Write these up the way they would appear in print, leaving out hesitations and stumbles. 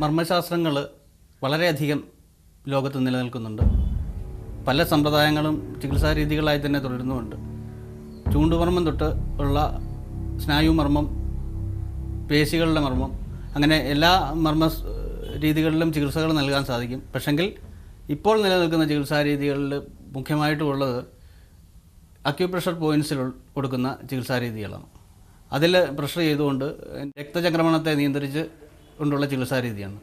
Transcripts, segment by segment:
മർമ്മശാസ്ത്രങ്ങൾ വളരെയധികം ലോകത്ത് നിലനിൽക്കുന്നുണ്ട്. പല സമ്പ്രദായങ്ങളും ചികിത്സാ രീതികളായി തന്നെ തുടരുന്നുമുണ്ട്. ചൂണ്ടുമർമ്മം തൊട്ട് ഉള്ള സ്നായുമർമ്മം, പേശികളുടെ മർമ്മം, അങ്ങനെ എല്ലാ മർമ്മ രീതികളിലും ചികിത്സകൾ നൽകാൻ സാധിക്കും. പക്ഷെങ്കിൽ ഇപ്പോൾ നിലനിൽക്കുന്ന ചികിത്സാ രീതികളിൽ മുഖ്യമായിട്ടുമുള്ളത് അക്യുപ്രഷർ പോയിൻറ്റ്സിൽ കൊടുക്കുന്ന ചികിത്സാ രീതികളാണ്. അതിൽ പ്രഷർ ചെയ്തുകൊണ്ട് രക്തചംക്രമണത്തെ നിയന്ത്രിച്ച് കൊണ്ടുള്ള ചികിത്സാ രീതിയാണ്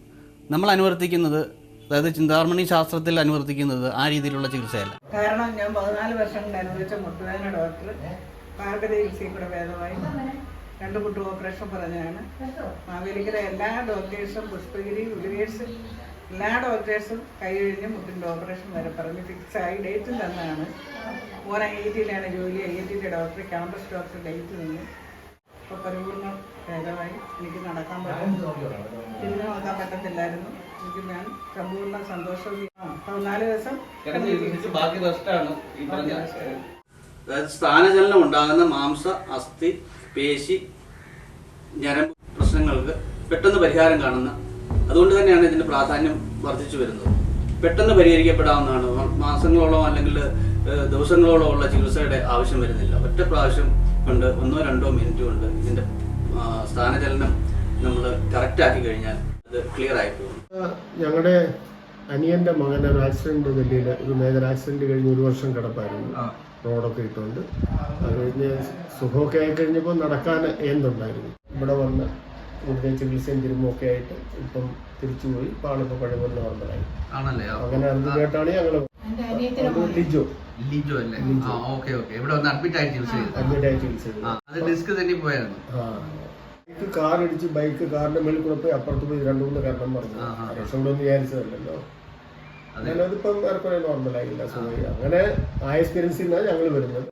നമ്മൾ അനുവർത്തിക്കുന്നത്. അതായത് ചിന്താമണി ശാസ്ത്രത്തിൽ അനുവർത്തിക്കുന്നത് ആ രീതിയിലുള്ള ചികിത്സയല്ല. കാരണം ഞാൻ 14 വർഷം അനുഭവിച്ച മുട്ടുവേദന ഡോക്ടർ പാർവതി ചികിത്സയിൽ കൂടെ ഭേദമായി 2 മുട്ട് ഓപ്പറേഷൻ പറഞ്ഞാണ്. മാവേലിക്കര എല്ലാ ഡോക്ടേഴ്സും, പുഷ്പഗിരി, ഉലിവേഴ്സ് എല്ലാ ഡോക്ടേഴ്സും കൈ കഴിഞ്ഞ് മുട്ടിൻ്റെ ഓപ്പറേഷൻ വരെ പറഞ്ഞ് ഫിക്സായി ഡേറ്റും തന്നാണ്. മോൻ IIT-യിലാണ് ജോലി. IIT-യിലെ ഡോക്ടർ, ക്യാമ്പസ് ഡോക്ടർ ഡേറ്റ് തന്നു. ഇപ്പോൾ പരിപൂർണ്ണം ഭേദമായി. എനിക്ക് നടക്കാൻ പറ്റും, തിരിഞ്ഞു നോക്കാൻ പറ്റത്തില്ലായിരുന്നു. എനിക്ക് ഞാൻ സമ്പൂർണ്ണ സന്തോഷം. 14 ദിവസം ബാക്കി റെസ്റ്റാണ്. അതായത് സ്ഥാനചലനം ഉണ്ടാകുന്ന മാംസ, അസ്ഥി, പേശി, ഞരമ്പ് പ്രശ്നങ്ങൾക്ക് പെട്ടെന്ന് പരിഹാരം കാണുന്ന, അതുകൊണ്ട് തന്നെയാണ് ഇതിൻ്റെ പ്രാധാന്യം വർദ്ധിച്ചു വരുന്നത്. പെട്ടെന്ന് പരിഹരിക്കപ്പെടാവുന്നതാണ്. മാസങ്ങളോളം അല്ലെങ്കിൽ ദിവസങ്ങളോളം ഉള്ള ചികിത്സയുടെ ആവശ്യം വരുന്നില്ല. ഒറ്റ പ്രാവശ്യം കൊണ്ട് 1-2 മിനിറ്റ് കൊണ്ട് ഇതിൻ്റെ സ്ഥാനചലനം നമ്മൾ കറക്റ്റാക്കി കഴിഞ്ഞാൽ അത് ക്ലിയർ ആയി പോകും. ഞങ്ങളുടെ അനിയൻ്റെ മകൻ ഒരു ആക്സിഡൻറ്റ്, ഡൽഹിയിൽ ഒരു മേജർ ആക്സിഡൻറ്റ് കഴിഞ്ഞ് 1 വർഷം കിടപ്പായിരുന്നു. റോഡൊക്കെ ഇട്ടുകൊണ്ട് അത് കഴിഞ്ഞ് സുഖമൊക്കെ ആയി കഴിഞ്ഞപ്പോൾ നടക്കാൻ എന്തുണ്ടായിരുന്നു. ഇവിടെ വന്ന് ഇവിടുത്തെ ചികിത്സയും തിരുമ്പൊക്കെ ആയിട്ട് ഇപ്പം തിരിച്ചുപോയി. ഇപ്പോൾ ആളിപ്പോൾ പഴയപോലെ നോർമലായി. അങ്ങനെ അറിഞ്ഞു കേട്ടാണ് ഞങ്ങൾ ലിജോ അല്ലേ? ഇവിടെ വന്ന് അഡ്മിറ്റ് ആയിട്ട് ചികിത്സ ചെയ്തു. ബൈക്ക് കാറിന്റെ മേളിൽ കൂടെ പോയി അപ്പുറത്ത് പോയി 2-3 കാരണം പറഞ്ഞു. രക്ഷപ്പെടുമെന്ന് വിചാരിച്ചതല്ലോ. അങ്ങനെ അതിപ്പം നോർമലായില്ല, സുഖമായി. അങ്ങനെ ആ എക്സ്പീരിയൻസിൽ നിന്നാണ് ഞങ്ങൾ വരുന്നത്.